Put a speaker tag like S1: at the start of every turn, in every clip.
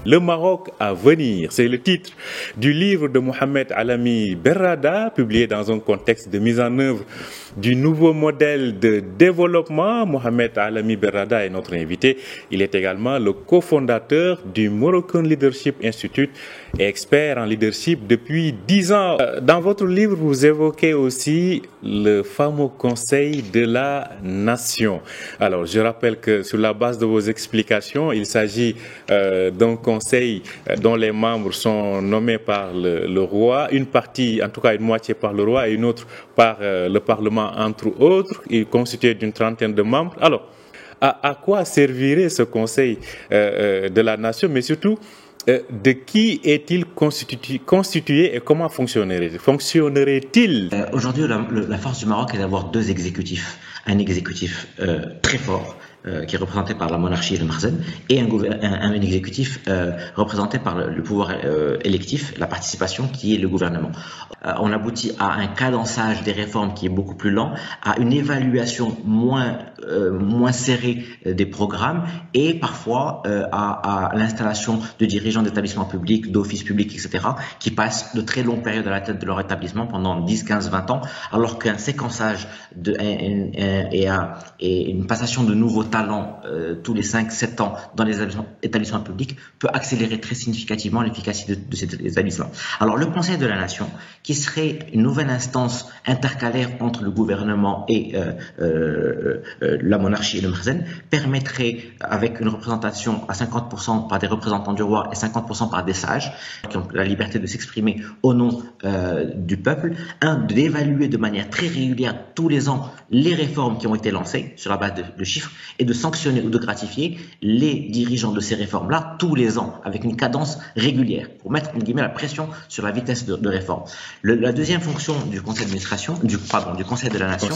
S1: Le Maroc à venir, c'est le titre du livre de Mohamed Alami Berrada, publié dans un contexte de mise en œuvre du nouveau modèle de développement. Mohamed Alami Berrada est notre invité. Il est également le cofondateur du Moroccan Leadership Institute et expert en leadership depuis 10 ans. Dans votre livre, vous évoquez aussi le fameux Conseil de la Nation. Alors, je rappelle que sur la base de vos explications, il s'agit d'un conseil dont les membres sont nommés par le roi, une partie, en tout cas une moitié par le roi et une autre par le Parlement, entre autres. Il est constitué d'une trentaine de membres. Alors, à quoi servirait ce Conseil de la Nation, mais surtout, de qui est-il constitué et comment fonctionnerait-il?
S2: Aujourd'hui, la force du Maroc est d'avoir deux exécutifs. Un exécutif très fort, qui est représenté par la monarchie et le Makhzen, et un exécutif représenté par le pouvoir électif, la participation, qui est le gouvernement. On aboutit à un cadençage des réformes qui est beaucoup plus lent, à une évaluation moins serrée des programmes, et parfois à l'installation de dirigeants d'établissements publics, d'offices publics, etc., qui passent de très longues périodes à la tête de leur établissement pendant 10, 15, 20 ans, alors qu'un séquençage et une passation de nouveaux talents tous les 5-7 ans dans les établissements publics peut accélérer très significativement l'efficacité de ces établissements. Alors le Conseil de la Nation, qui serait une nouvelle instance intercalaire entre le gouvernement et la monarchie et le Makhzen, permettrait, avec une représentation à 50% par des représentants du roi et 50% par des sages, qui ont la liberté de s'exprimer au nom du peuple, d'évaluer de manière très régulière tous les ans les réformes qui ont été lancées sur la base de chiffres et de sanctionner ou de gratifier les dirigeants de ces réformes-là tous les ans avec une cadence régulière pour mettre en guillemets la pression sur la vitesse de réforme. La deuxième fonction du Conseil d'administration, du Conseil de la Nation,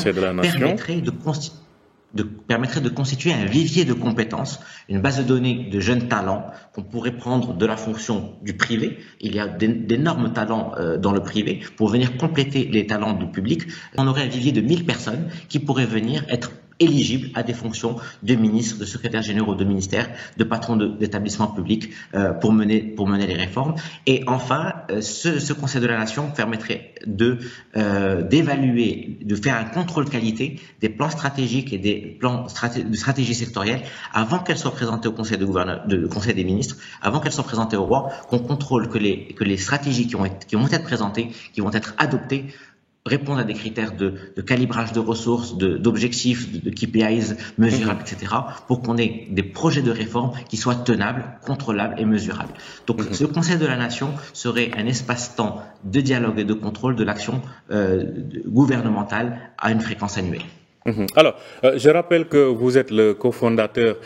S2: permettrait de constituer un vivier de compétences, une base de données de jeunes talents qu'on pourrait prendre de la fonction du privé. Il y a d'énormes talents dans le privé pour venir compléter les talents du public. On aurait un vivier de 1000 personnes qui pourraient venir être éligibles à des fonctions de ministre, de secrétaire généraux de ministère, de patron d'établissements publics pour mener les réformes. Et enfin, ce Conseil de la Nation permettrait d'évaluer, de faire un contrôle qualité des plans stratégiques et des plans de stratégie sectorielle avant qu'elles soient présentées au Conseil Conseil des ministres, avant qu'elles soient présentées au roi, qu'on contrôle que les stratégies qui vont être présentées, qui vont être adoptées, répondre à des critères de calibrage de ressources, d'objectifs, de KPIs mesurables, etc., pour qu'on ait des projets de réforme qui soient tenables, contrôlables et mesurables. Donc, ce Conseil de la Nation serait un espace-temps de dialogue et de contrôle de l'action gouvernementale à une fréquence annuelle.
S1: Alors, je rappelle que vous êtes le cofondateur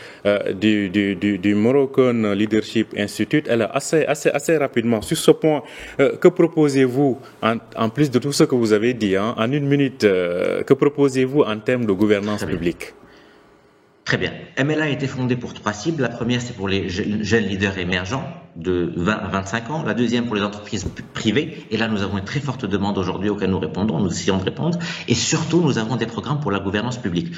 S1: du Moroccan Leadership Institute. Alors, assez rapidement, sur ce point, que proposez-vous, en plus de tout ce que vous avez dit, en une minute, que proposez-vous en termes de gouvernance publique?
S2: Très bien. MLA a été fondée pour 3 cibles. La première, c'est pour les jeunes leaders émergents de 20 à 25 ans. La deuxième, pour les entreprises privées. Et là, nous avons une très forte demande aujourd'hui auquel nous répondons. Nous essayons de répondre. Et surtout, nous avons des programmes pour la gouvernance publique.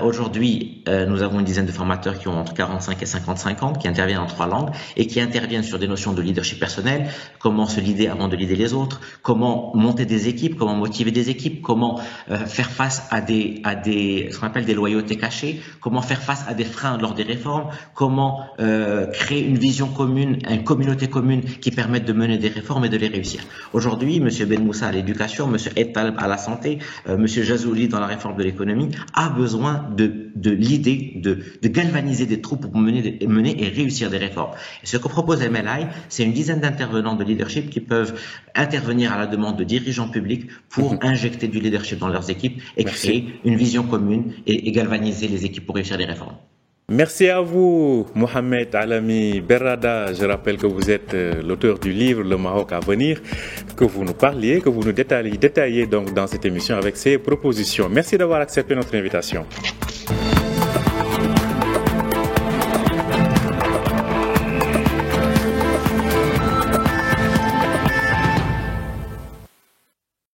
S2: Aujourd'hui, nous avons une dizaine de formateurs qui ont entre 45 et 55 ans, qui interviennent en 3 langues et qui interviennent sur des notions de leadership personnel, comment se leader avant de leader les autres, comment monter des équipes, comment motiver des équipes, comment faire face à ce qu'on appelle des loyautés cachées, comment faire face à des freins lors des réformes, comment créer une vision commune, une communauté commune qui permette de mener des réformes et de les réussir. Aujourd'hui, M. Ben Moussa à l'éducation, M. Etal à la santé, M. Jazouli dans la réforme de l'économie a besoin de l'idée de galvaniser des troupes pour mener et réussir des réformes. Et ce que propose MLI, c'est une dizaine d'intervenants de leadership qui peuvent intervenir à la demande de dirigeants publics pour injecter du leadership dans leurs équipes et créer une vision commune et galvaniser les équipes pour réussir des réformes.
S1: Merci à vous, Mohamed Alami Berrada. Je rappelle que vous êtes l'auteur du livre Le Maroc à venir, que vous nous parliez, que vous nous détaillez donc dans cette émission avec ces propositions. Merci d'avoir accepté notre invitation.